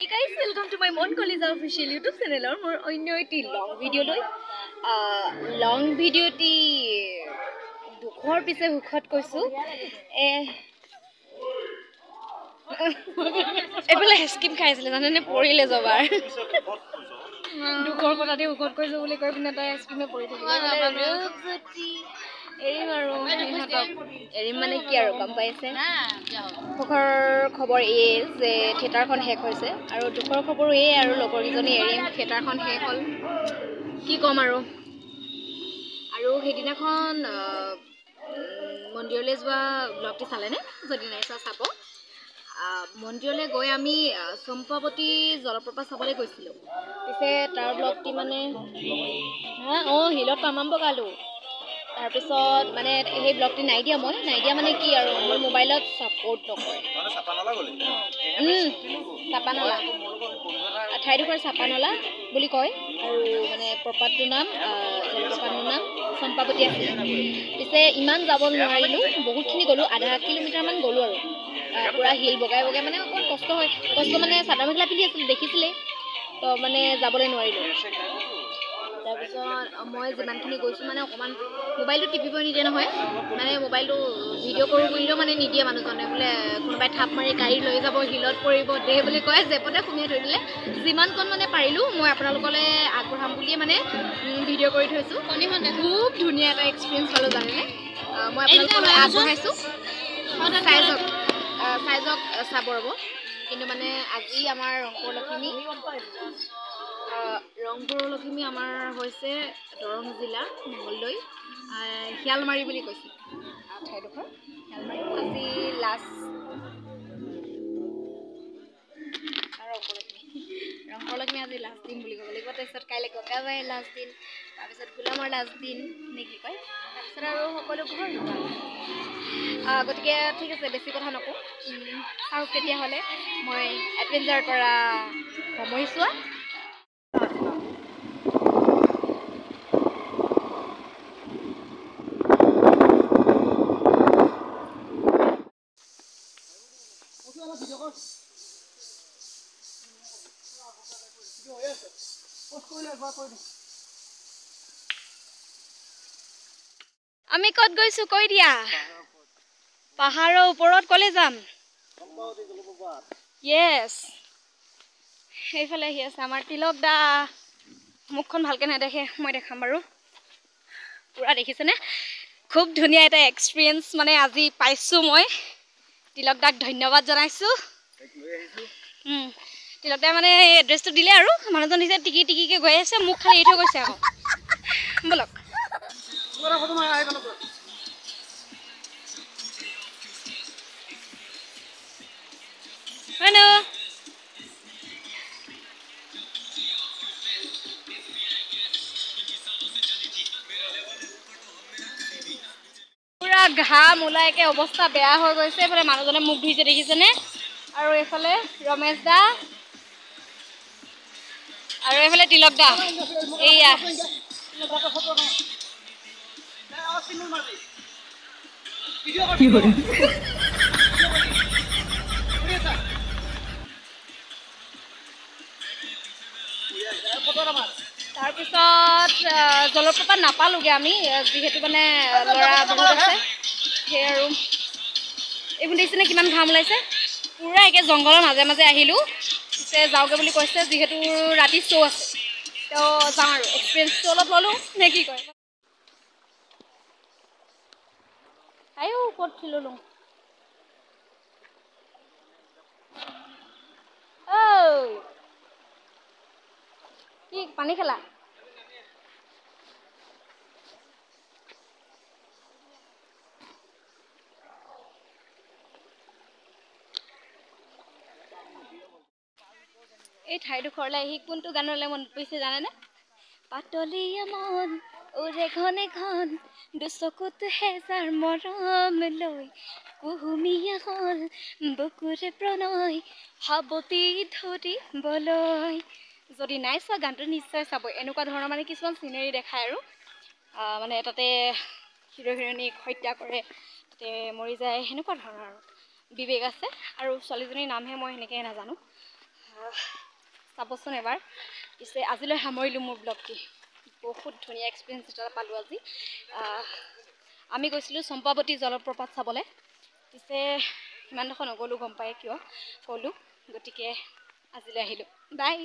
Hey guys, welcome to my Mon College official YouTube channel. More onyo eti long video loi. Long video ti dukhor pise hukhot koisu. Ebole skim khaisile janane porile jobar. Dukhor kota ti hukhot koisu boli koi pina ta skime pori thakile. Erim aru erim mane ki aru kam paise খবৰ খবৰ এই যে থিয়েটাৰখন শেষ হৈছে আৰু দুখৰ খবৰ এই আৰু লগৰ কিজনী এৰিম থিয়েটাৰখন শেষ হ'ল কি কম আৰু সেইদিনাখন মন্দিৰলৈ যোৱা ব্লগটি চালেনে যদি নাই চোৱা চাব মন্দিৰলৈ গৈ আমি চম্পাৱতী জলপ্ৰপাত চাবলৈ গৈছিলোঁ পিছে তাৰ ব্লগটি মানে হিলত তামাম বগালো তাৰপিছত মানে সেই ব্লগটি নাই দিয়া মানে কি আৰু মোৰ মোবাইলত সাপোৰ্ট নকৰে মানে চাপানলা গলি চাপানলা ঠাইডোখৰ চাপানলা বুলি কয় আৰু মানে প্ৰপাতটোৰ নাম জলপ্ৰপাতৰ নাম চম্পাৱতী আছিল পিছে ইমান যাব নোৱাৰিলো বহুতখিনি গ'লো আধা কিলোমিটাৰ মান গ'লো আৰু পুৰা হিল বগাই বগাই মানে অকণ কষ্ট মানে চাদৰ মেখেলা পিন্ধি আছিল দেখিছিলে তো মানে যাবলৈ নোৱাৰিলো তাৰপিছত মই যিমানখিনি গৈছোঁ মানে অকণমান মোবাইলটো টিপিব নিদিয়ে নহয় মানে মোবাইলটো ভিডিঅ' কৰোঁ বুলিলেও মানে নিদিয়ে মানুহজনে বোলে কোনোবাই থাপ মাৰি গাড়ী লৈ যাব হিলত পৰিব দে বুলি কয় জেপতে সুমিয়াই থৈ দিলে যিমানকণ মানে পাৰিলোঁ মই আপোনালোকলৈ আগবঢ়াম বুলিয়ে মানে ভিডিঅ' কৰি থৈছোঁ খুব ধুনীয়া এটা এক্সপিৰিয়েঞ্চ পালোঁ জানেনে মই আপোনালোকলৈ আগবঢ়াইছোঁ চাইজক চাব ৰ'ব কিন্তু মানে আজি আমাৰ ৰংপুৰ লখিমী আমাৰ হৈছে দৰং জিলা মঙলদৈ শিয়ালমাৰী বুলি কৈছে ঠাইডোখৰ শিয়ালমাৰী আজি লাষ্ট ৰংপুৰ লখিমী আজি লাষ্ট দিন বুলি ক'ব লাগিব তাৰপিছত কাইলৈ গংগাবাৰীৰ লাষ্ট দিন তাৰপিছত গোলামৰ লাষ্ট দিন নে কি কয় তাৰপিছত আৰু সকলো ঘৰ গতিকে ঠিক আছে বেছি কথা নকওঁ চাওক তেতিয়াহ'লে মই এডভেঞ্চাৰ কৰা সময়ছোৱা আমি কত গৈছো কৈ দিয়া পাহাৰৰ ওপৰত কলে যাম ইয়েস এইফালে আহি আছে আমাৰ তিলক দা মুখখন ভালকে নেদেখে মই দেখাম বাৰু পুৰা দেখিছেনে খুব ধুনীয়া এটা এক্সপিৰিয়েঞ্চ মানে আজি পাইছো মই তিলক দাক ধন্যবাদ জনাইছো তিলক দা মানে এড্ৰেছটো দিলে আৰু মানুহজন নিজে টিকিকে গৈ আছে মোক খালি এৰি থৈ গৈছে আকৌ বলক হেল্ল' পুৰা ঘাম ওলাইকে অৱস্থা বেয়া হৈ গৈছে এইফালে মানুহজনে মুখ ধুইছে দেখিছেনে আৰু এইফালে ৰমেশ দা আৰু এইফালে তিলক দা এইয়া তাৰপিছত জলপ্ৰপাত নাপালোগে আমি যিহেতু মানে ল'ৰা বহুত আছে সেই আৰু এইবোৰ দেখিছেনে কিমান ঘাম ওলাইছে পুৰা একে জংঘলৰ মাজে মাজে আহিলোঁ পিছে যাওঁগে বুলি কৈছে যিহেতু ৰাতি শ্ব' আছে তো যাওঁ আৰু এক্সপিৰিয়েঞ্চটো অলপ ল'লোঁ নে কি কয় আইও ক'ত ল'লোঁ কি পানী খেলা এই ঠাইডোখৰলৈ আহি কোনটো গানলৈ মনত পৰিছে জানেনে পাতলীয়া মন ওৰে ঘনে ঘন দুচকুত হেজাৰ মৰম লৈ কুহুমীয়া হ'ল বুকুৰে প্ৰণয় সাৱতি ধৰিবলৈ যদি নাই চোৱা গানটো নিশ্চয় চাব এনেকুৱা ধৰণৰ মানে কিছুমান চিনেৰি দেখায় আৰু মানে তাতে হিৰ' হিৰ'ইনীক হত্যা কৰে তাতে মৰি যায় সেনেকুৱা ধৰণৰ আৰু বিবেক আছে আৰু ছোৱালীজনীৰ নামহে মই সেনেকৈ নাজানো চাবচোন এবাৰ পিছে আজিলৈ সামৰিলোঁ মোৰ ব্লগটি বহুত ধুনীয়া এক্সপিৰিয়েঞ্চ এটা পালোঁ আজি আমি গৈছিলোঁ চম্পাৱতী জলপ্ৰপাত চাবলৈ পিছে সিমানডোখৰ নগ'লোঁ গম পায় কিয় ক'লোঁ গতিকে আজিলৈ আহিলোঁ বাই